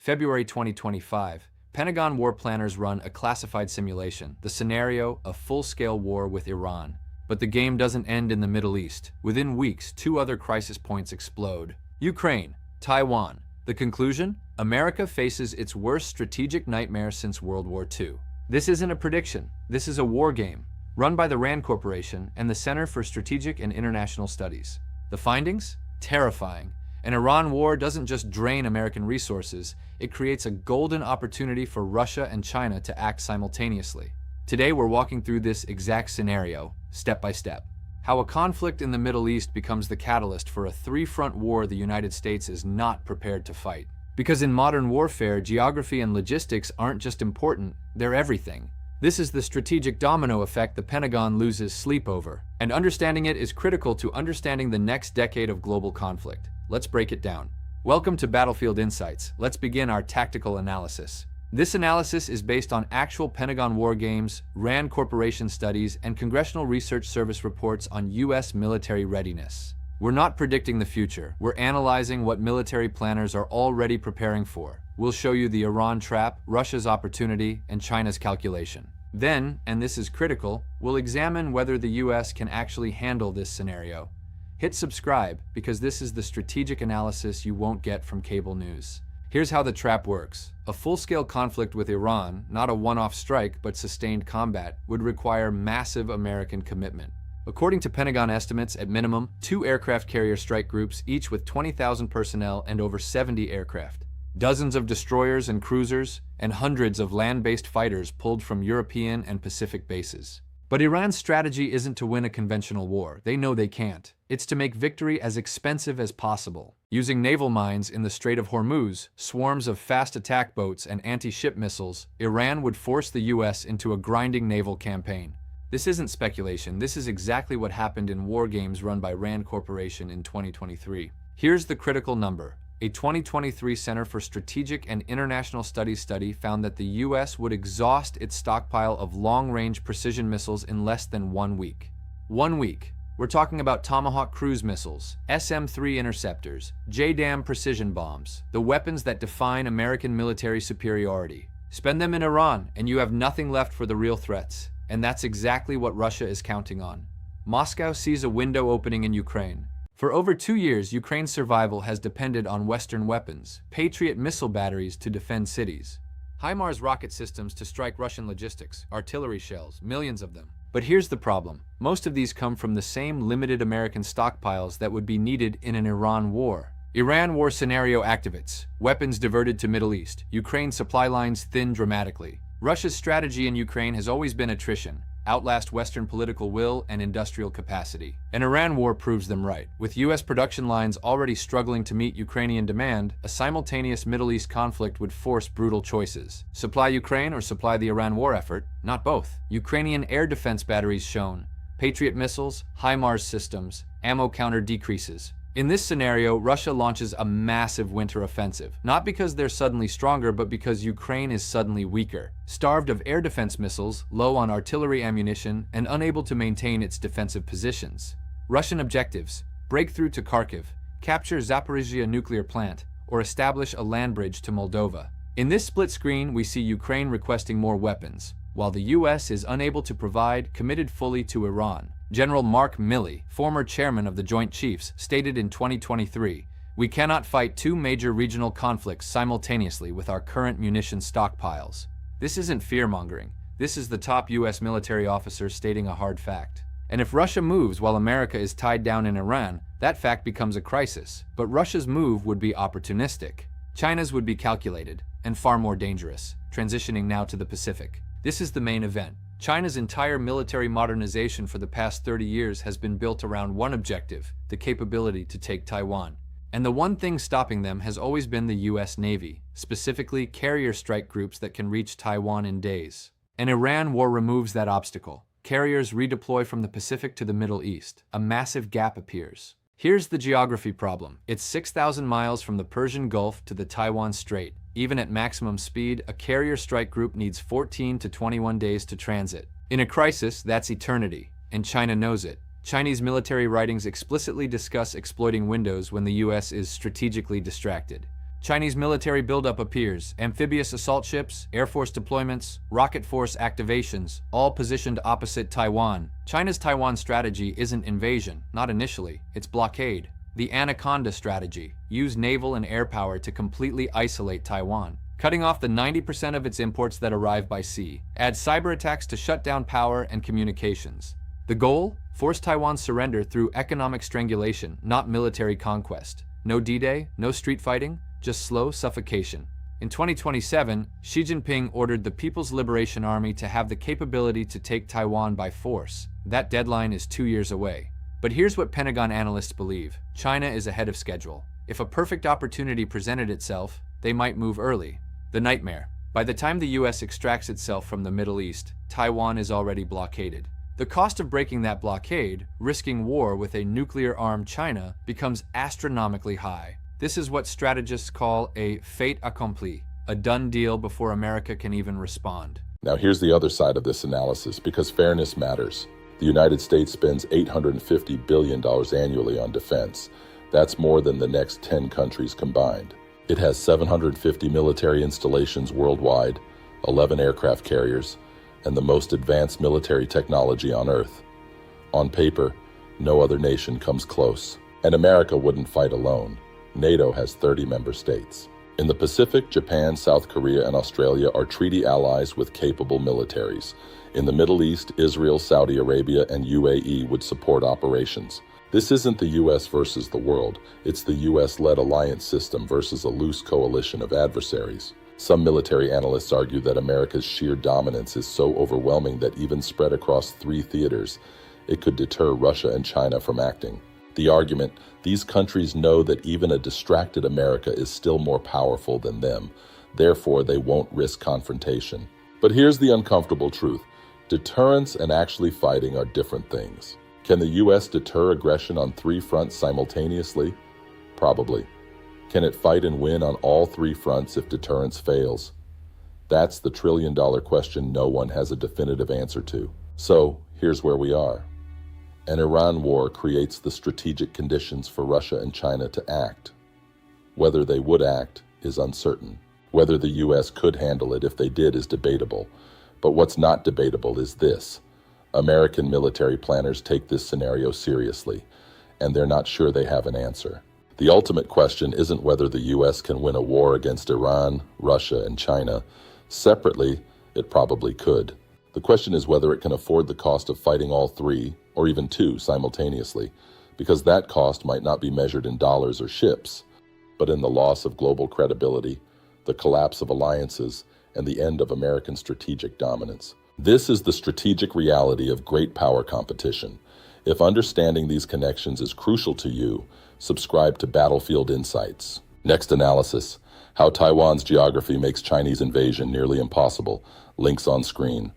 February 2025, Pentagon war planners run a classified simulation, the scenario, a full-scale war with Iran. But the game doesn't end in the Middle East. Within weeks, two other crisis points explode. Ukraine, Taiwan. The conclusion? America faces its worst strategic nightmare since World War II. This isn't a prediction. This is a war game, run by the RAND Corporation and the Center for Strategic and International Studies. The findings? Terrifying. An Iran war doesn't just drain American resources, it creates a golden opportunity for Russia and China to act simultaneously. Today we're walking through this exact scenario, step by step. How a conflict in the Middle East becomes the catalyst for a three-front war the United States is not prepared to fight. Because in modern warfare, geography and logistics aren't just important, they're everything. This is the strategic domino effect the Pentagon loses sleep over, and understanding it is critical to understanding the next decade of global conflict. Let's break it down. Welcome to Battlefield Insights. Let's begin our tactical analysis. This analysis is based on actual Pentagon war games, RAND Corporation studies, and Congressional Research Service reports on U.S. military readiness. We're not predicting the future, we're analyzing what military planners are already preparing for. We'll show you the Iran trap, Russia's opportunity, and China's calculation. Then, and this is critical, we'll examine whether the U.S. can actually handle this scenario. Hit subscribe, because this is the strategic analysis you won't get from cable news. Here's how the trap works. A full-scale conflict with Iran, not a one-off strike but sustained combat, would require massive American commitment. According to Pentagon estimates, at minimum, 2 aircraft carrier strike groups, each with 20,000 personnel and over 70 aircraft. Dozens of destroyers and cruisers, and hundreds of land-based fighters pulled from European and Pacific bases. But Iran's strategy isn't to win a conventional war. They know they can't. It's to make victory as expensive as possible. Using naval mines in the Strait of Hormuz, swarms of fast attack boats, and anti-ship missiles, Iran would force the U.S. into a grinding naval campaign. This isn't speculation. This is exactly what happened in war games run by RAND Corporation in 2023. Here's the critical number. A 2023 Center for Strategic and International Studies study found that the U.S. would exhaust its stockpile of long-range precision missiles in less than 1 week. 1 week. We're talking about Tomahawk cruise missiles, SM-3 interceptors, JDAM precision bombs, the weapons that define American military superiority. Spend them in Iran, and you have nothing left for the real threats. And that's exactly what Russia is counting on. Moscow sees a window opening in Ukraine. For over 2 years, Ukraine's survival has depended on Western weapons, Patriot missile batteries to defend cities, HIMARS rocket systems to strike Russian logistics, artillery shells, millions of them. But here's the problem. Most of these come from the same limited American stockpiles that would be needed in an Iran war. Iran war scenario activates. Weapons diverted to Middle East. Ukraine's supply lines thin dramatically. Russia's strategy in Ukraine has always been attrition, outlast Western political will and industrial capacity. An Iran war proves them right. With U.S. production lines already struggling to meet Ukrainian demand, a simultaneous Middle East conflict would force brutal choices. Supply Ukraine or supply the Iran war effort? Not both. Ukrainian air defense batteries shown, Patriot missiles, HIMARS systems, ammo counter decreases. In this scenario, Russia launches a massive winter offensive, not because they're suddenly stronger, but because Ukraine is suddenly weaker, starved of air defense missiles, low on artillery ammunition, and unable to maintain its defensive positions. Russian objectives: break through to Kharkiv, capture Zaporizhzhia nuclear plant, or establish a land bridge to Moldova. In this split screen, we see Ukraine requesting more weapons, while the U.S. is unable to provide, committed fully to Iran. General Mark Milley, former chairman of the Joint Chiefs, stated in 2023, "We cannot fight 2 major regional conflicts simultaneously with our current munition stockpiles." This isn't fear-mongering. This is the top U.S. military officer stating a hard fact. And if Russia moves while America is tied down in Iran, that fact becomes a crisis. But Russia's move would be opportunistic. China's would be calculated, and far more dangerous. Transitioning now to the Pacific. This is the main event. China's entire military modernization for the past 30 years has been built around one objective: the capability to take Taiwan. And the one thing stopping them has always been the U.S. Navy, specifically carrier strike groups that can reach Taiwan in days. An Iran war removes that obstacle. Carriers redeploy from the Pacific to the Middle East. A massive gap appears. Here's the geography problem. It's 6,000 miles from the Persian Gulf to the Taiwan Strait. Even at maximum speed, a carrier strike group needs 14 to 21 days to transit. In a crisis, that's eternity, and China knows it. Chinese military writings explicitly discuss exploiting windows when the U.S. is strategically distracted. Chinese military buildup appears, amphibious assault ships, Air Force deployments, rocket force activations, all positioned opposite Taiwan. China's Taiwan strategy isn't invasion, not initially, it's blockade. The Anaconda strategy: use naval and air power to completely isolate Taiwan, cutting off the 90% of its imports that arrive by sea. Add cyber attacks to shut down power and communications. The goal? Force Taiwan's surrender through economic strangulation, not military conquest. No D-Day, no street fighting, just slow suffocation. In 2027, Xi Jinping ordered the People's Liberation Army to have the capability to take Taiwan by force. That deadline is 2 years away. But here's what Pentagon analysts believe: China is ahead of schedule. If a perfect opportunity presented itself, they might move early. The nightmare: by the time the US extracts itself from the Middle East, Taiwan is already blockaded. The cost of breaking that blockade, risking war with a nuclear-armed China, becomes astronomically high. This is what strategists call a fait accompli, a done deal before America can even respond. Now here's the other side of this analysis, because fairness matters. The United States spends $850 billion annually on defense. That's more than the next 10 countries combined. It has 750 military installations worldwide, 11 aircraft carriers, and the most advanced military technology on Earth. On paper, no other nation comes close. And America wouldn't fight alone. NATO has 30 member states. In the Pacific, Japan, South Korea, and Australia are treaty allies with capable militaries. In the Middle East, Israel, Saudi Arabia, and UAE would support operations. This isn't the US versus the world. It's the US-led alliance system versus a loose coalition of adversaries. Some military analysts argue that America's sheer dominance is so overwhelming that even spread across 3 theaters, it could deter Russia and China from acting. The argument: these countries know that even a distracted America is still more powerful than them, therefore they won't risk confrontation. But here's the uncomfortable truth: deterrence and actually fighting are different things. Can the US deter aggression on 3 fronts simultaneously? Probably. Can it fight and win on all 3 fronts if deterrence fails? That's the trillion-dollar question no one has a definitive answer to. So, here's where we are. An Iran war creates the strategic conditions for Russia and China to act. Whether they would act is uncertain. Whether the US could handle it if they did is debatable. But what's not debatable is this: American military planners take this scenario seriously, and they're not sure they have an answer. The ultimate question isn't whether the US can win a war against Iran, Russia, and China. Separately, it probably could. The question is whether it can afford the cost of fighting all 3, or even 2, simultaneously, because that cost might not be measured in dollars or ships, but in the loss of global credibility, the collapse of alliances, and the end of American strategic dominance. This is the strategic reality of great power competition. If understanding these connections is crucial to you, subscribe to Battlefield Insights. Next analysis: how Taiwan's geography makes Chinese invasion nearly impossible. Links on screen.